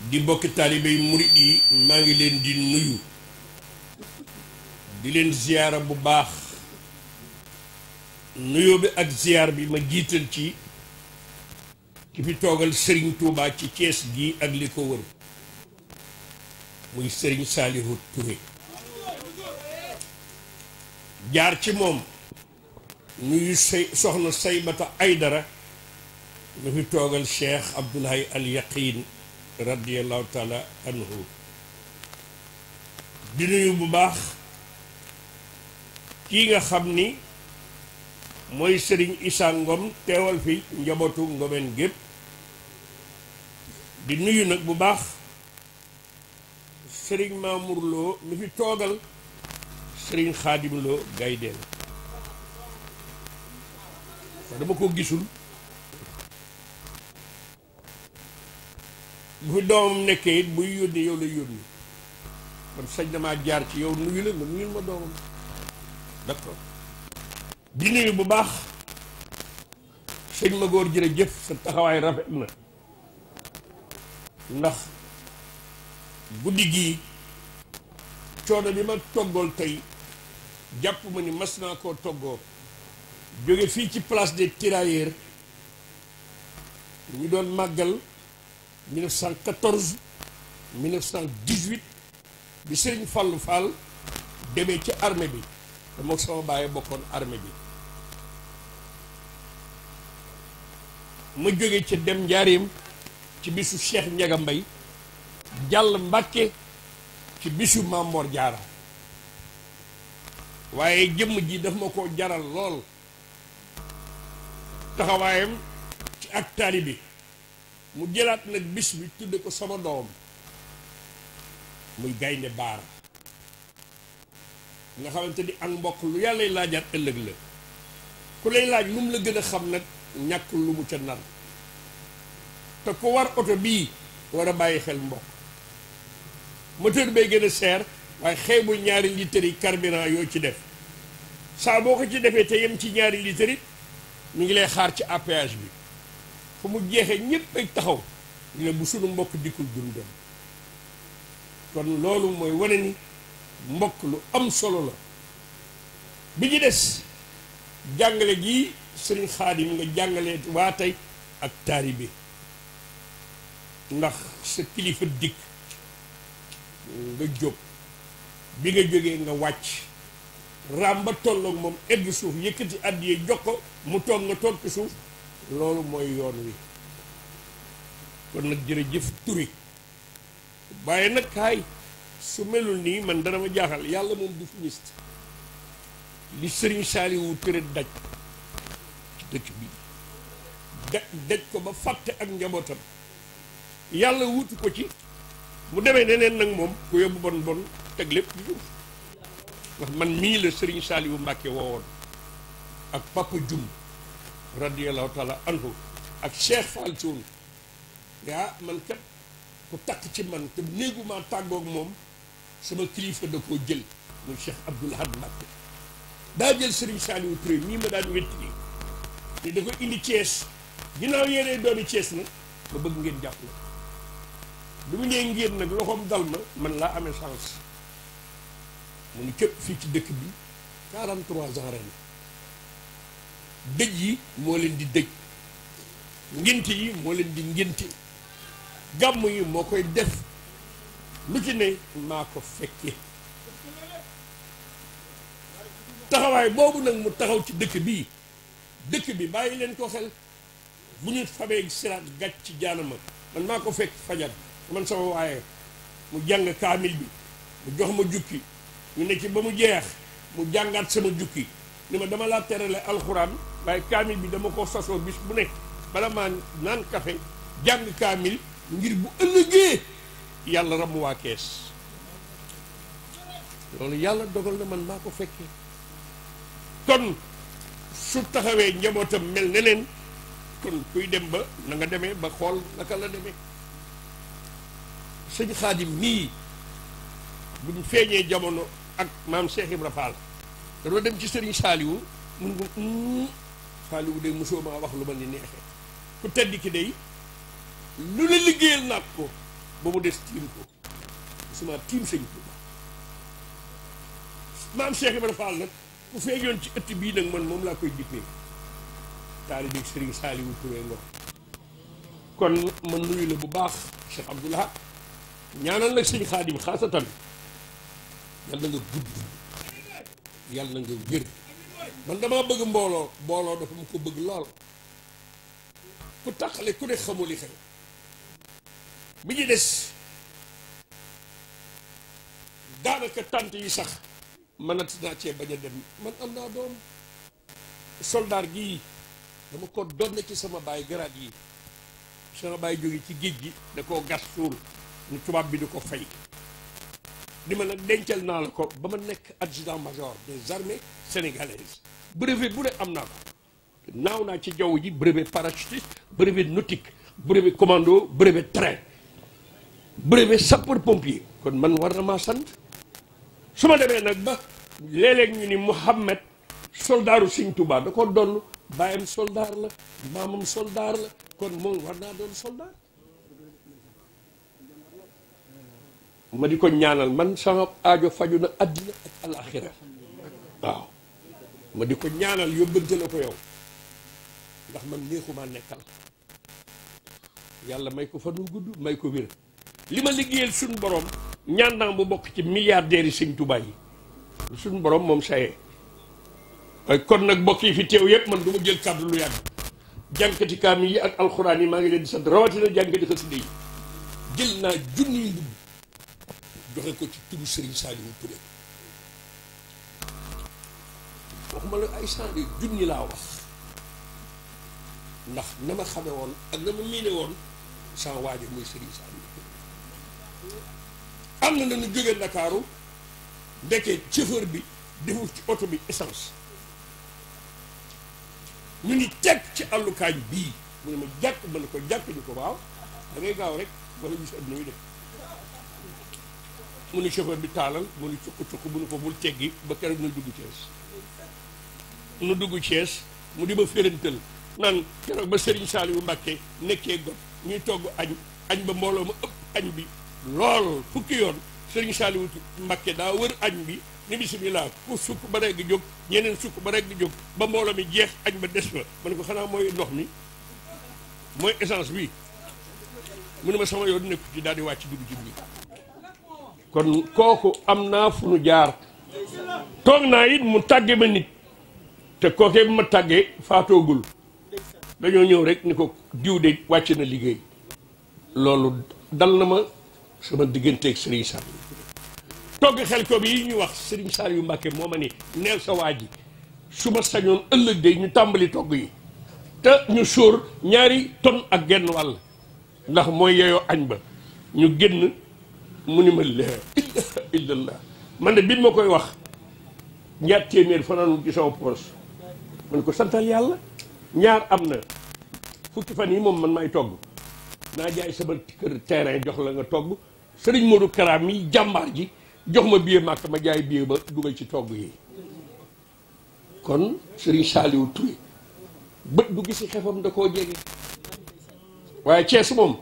di mbokki taalibe yi murit yi maa ngi leen di nuyu di leen ziyaara bu baax nuyoo bi ak ziyaar bi ma jiital ci ki fi toogal Serigne Touba ci Thiès gi ak li ko wër muy Serigne Saliou Touré jaar ci moom nuyu soxna Saybata Aydara mu fi toogal Cheikh Abdoulaye Al Yaqin radiyallahu taala anhu di nuyu bu baax kii nga xam ni mooy Serigne Issa Ngom teewal fi njabootu Ngomeen gépp di nuyu nag bu baax Serigne Mamour Lo mi fi toogal Serigne Khadim Lo Gaydel dama ko gisul bu fi doomam nekkee it buy yónni yow lay yónni kon sañ damaa jaar ci yow nuyu la nga nuyul ma doomam d'accord di nuyu bu baax sëñ ma góor jërëjëf sa taxawaay rafet na ndax guddi gii coono bi ma toggool tey jàpp ma ni mas naa koo toggoo jóge fii ci place des tirailleurs ñu doon màggal 1914 1918 bi Sëriñ Fallu Fall demee ci armée bi dama sama bàyyi bokkoon armée bi ma jóge ci dem njaareem ci bisu Cheikh Ndiaga Mbay jàll Mbàkke ci bisu Mamor Jaara waaye jëmm ji daf ma ko jaral lool taxawaayam ci ak taali bi mu jëlaat nag bis bi tudde ko sama doom muy gaynde baara nga xamante ni ak mbokk lu yàlla laajaat ëllëg la ku lay laaj lu mu la gën a xam nag ñàkkul lu mu ca nar te ku war oto bii war a bàyyi xel mbokk moteur bay gën a seer waaye xeebul ñaari litres yi carburant yoo ci def saa boo ko ci defee te yem ci ñaari litres it ñu ngi lay xaar ci APH bi fu mu jeexee ñépp ay taxaw ñu ne bu sunu mbokk dikkul dun dem kon loolu mooy wane ni mbokk lu am solo la bi ñu des jàngale gi Sëriñ Xaadim nga jàngale waa tey ak taalibe ndax sa kilifa dikk nga jóg bi nga jógee nga wàcc raam ba tolloog moom egg suuf yëkkati àddiyee jox ko mu toog nga toog ci suuf loolu mooy yoon wi kon nag jërëjëf Touré waaye nag kaay su melul nii man dana ma jaaxal yàlla moom du fumiste li Serigne Saliou Touré daj ci dëkk bi daj ko ba fàtte ak njabootam yàlla wutu ko ci mu demee neneen nag moom ku yóbbu bon bon teg lépp di suuf ndax man mii la Serigne Saliou Mbacke woowoon ak Papa Dioum radiyallahu taala anhu ak Cheikh Fall Thioune yaa man kat ku takk ci man te néeguma tàggoog moom sama kilifa da koo jël muy Cheikh Abdoul Ahad Mbacke daa jël Serigne Saliou Touré mii ma daan wetti te da ko indi Thiès ginnaaw yéenee doomi Thiès nag ma bëgg ngeen jàpp la bi mu nee ngeen nag loxoom dal ma man laa amee chance mu ni képp fii ci dëkk bi 43 ans ren dëj yi moo leen di dëj ngénte yi moo leen di ngénte gàmm yi moo koy def lu ci ne maa ko fekkee taxawaay boobu nag mu taxaw ci dëkk bi bàyyi leen ko xel bu ñu fabee siraat gàcc ci jaanama man maa ko fekk fajar man sama waaye mu jàng kaamil bi mu jox ma jukki ñu ne ci ba mu jeex mu jàngaat sama jukki ni ma dama laa terale alxuraan waaye kaamil bi dama ko sasoo bis bu nekk bala maa naan kafe jàng kaamil ngir bu ëllëgee yàlla ramm waa kees loolu yàlla dogal na man maa ko fekkee kon su taxawee njabootam mel neneen kon kuy dem ba na nga demee ba xool naka la demee sëñ Xaadim nii buñ feeñee jamono ak maam Cheikh Ibra Fall dañoo dem ci sëriñ Saliou mun ko Saliou de mosoo maa wax lu ma ni neexee ku tedd ki day lu la liggéeyal naat ko ba mu des tiim ko suma tiim sëñ Tuuba maam Cheikh Ibrahima Fall nag ku feeñoon ci ëtt bii nag man moom laa koy dippee taalibe Serigne Saliou Touré Ngor kon man nuyu la bu baax Cheikh Abdoulaye ñaanal nag sëñ Xaadim xaasatan yàlla na nga gudd yàlla na nga wér man damaa bëgg mbooloo dafa mu ko bëgg lool ku taqale ku ne xamul li xew bi ñu des daanaka tànt yi sax mënat naa cee bañ a dem man am naa doom soldaar gii dama ko doon ci sama baay garaat yi sama baay jóge ci géej gi da koo gas suul ni tubaab bi di ko fay di ma nag dencal naa la ko ba ma nekk adjudant major des armées sénégalaises brevet bu ne am naa ko naaw naa ci jaww ji brevet parachutiste brevet nautique brevet commando brevet train brevet sapeur pompier kon man war na maa sant su ma demee nag ba léeg-léeg ñu ni Mouhamed soldaaru Sëñ Tuubaa da ko doon bàyyam soldaar la maamam soldaar la kon moom war naa doon soldaar ma di ko ñaanal man sama aajo faju na àddina ak alaxira waaw ma di ko ñaanal yóbbante la ko yow ndax man neexuma nekkal yàlla may ko fanul gudd may ko wér li ma liggéeyal suñu borom ñaan naa bu bokk ci milliardaires yi Sëñ Tuubaa yi suñu borom moom sayee waaye kon nag bokk yi fi teew yëpp man du ma jël kàddu lu yàgg jànkati kaamil yi ak alxuraan yi maa ngi leen di sant rawatina jànkati xasida yi jël naa junniy mbubb joxe ko ci turu Serigne Saliou Touré waxuma la ay cent de junni laa wax ndax na ma xame woon ak na ma miine woon sans waajo muy Serigne Saliou am na nu jóge Ndakaaru ndeke chauffeur bi deful ci oto bi essence ñu ni teg ci àllukaañ bii mu ne ma jàkk ma ne ko jàkk ni ko waaw da ngay gaaw rek wala gis adduna wi def mu ni chauffeur bi taalal mu ni cukk mu ni ko bul teggi ba keroog nu dugg Thiès mu di ma férantal naan keroog ba Serigne Saliou Mbacké nekkee got ñuy togg añ ba mbooloo ma ëpp añ bi lool fukki yoon Serigne Saliou Mbacké daa wër añ bi ni bisimilah ku sukk ba regg jóg ñeneen sukk ba regg jóg ba mbooloo mi jeex añ ba des fa ma ne ko xanaa mooy ndox mi mooy essence bi mu ne ma sama yoon nekku ci daal di wàcc dugg ci biir kon kooku am naa fu nu jaar toog naa it mu tàgge ma nit te kookee bu ma tàggee faatoogul dañoo ñëw rek ni ko diw de wàcc na liggéey loolu dal na ma sama digganteeg Serigne Saliou togg xel ko bi yi ñuy wax Serigne Saliou Mbacké moo ma ni neel sa waa ji su ma sañoon ëllëg de ñu tàmbali togg yi te ñu sóor 2 tonnes ak genn wàll ndax mooy yeyoo añ ba ñu génn mu ni ma la ilaha illallah man de bi ma koy wax 2 téeméer fanaanul ci sama poos man ko santal yàlla ñaar am na fukki fan yi moom man may togg naa jaay sama kër terrain jox la nga togg Serigne Modou Kara mi jàmbaar ji jox ma billet màkk ma jaay billet ba dugal ci togg yi kon Serigne Saliou Touré bët du gisi xefam da koo jege waaye Thiès moom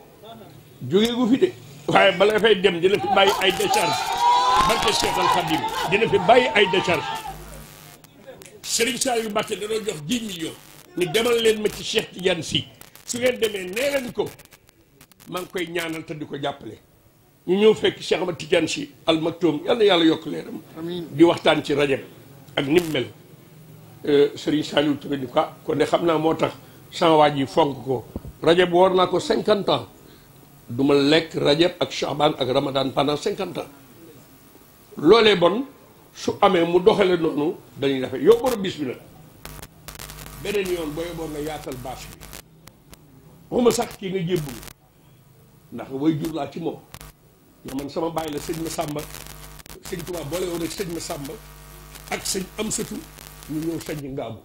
jógee gu fi de waaye bala fay dem dina fi bàyyi ay décharge barke Cheikh Al Khadim dina fi bàyyi ay décharge Serigne Saliou Mbacké danoo jox 10 millions ni demal leen ma ci Cheikh Tidiane Sy su ngeen demee nee leen ko maa ngi koy ñaanal te di ko jàppale ñu ñëw fekk Cheikh Ahmad Tidiane Sy Al Maktoum yal na yàlla yokk leeram di waxtaan ci rajab ak nim mel Serigne Saliou Touré ni ko kon de xam naa moo tax sama waa ji fonk ko rajab woor naa ko 50 ans du ma lekk rajab ak Chaban ak Ramadan pendant 50 ans loolee bon su amee mu doxale noonu dañuy defe yow borom bis bi nag beneen yoon booy boo nga yaatal bâche bi waxuma sax kii nga jébbul ndax way jur laa ci moom ndax man sama bàyyi la sëñ ma sàmba sëñ Tuubaa boole woon ak sëñ ma sàmba ak sëñ am satu ñu ñëw sañ ngaabu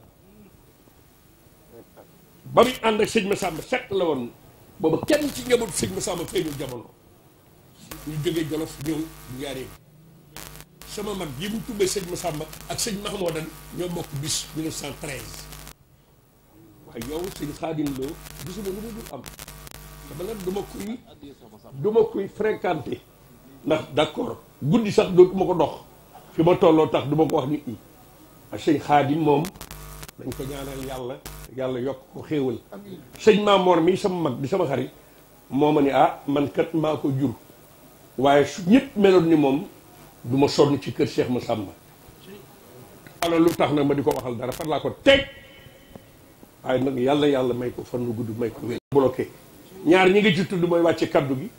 ba muy ànd ak sëñ ma sàmba fekk la woon booba kenn ci njabootu sëñ ma sàmba feeñul jamono ñu jógee Jolof ñëw Njaaréem sama mag yi mu tubbee sëñ ma sàmba ak sëñ Mahmoudan ñoo bokk bis 1913 waaye yow sëñ Xaadim Lo gisuma lu ma dul am dama nag du ma kuy fréquenté ndax d'accord guddi sax dootuma ko dox fi ma tolloo tax du ma ko wax nit ñi ak sëñ Xaadim moom dañ ko ñaanal yàlla yàlla yokk ko xéewal sëñ Maamoor mi sama mag di sama xarit moo ma ni man kat maa ko jur waaye su ñëpp meloon ni moom du ma sonn ci kër Cheikh Massamba alors lu tax nag ma di ko waxal dara fan laa ko teg waaye nag yàlla may ko fan lu gudd may ko wér bloqué ñaar ñi nga ci tudd mooy wàcce kaddu gi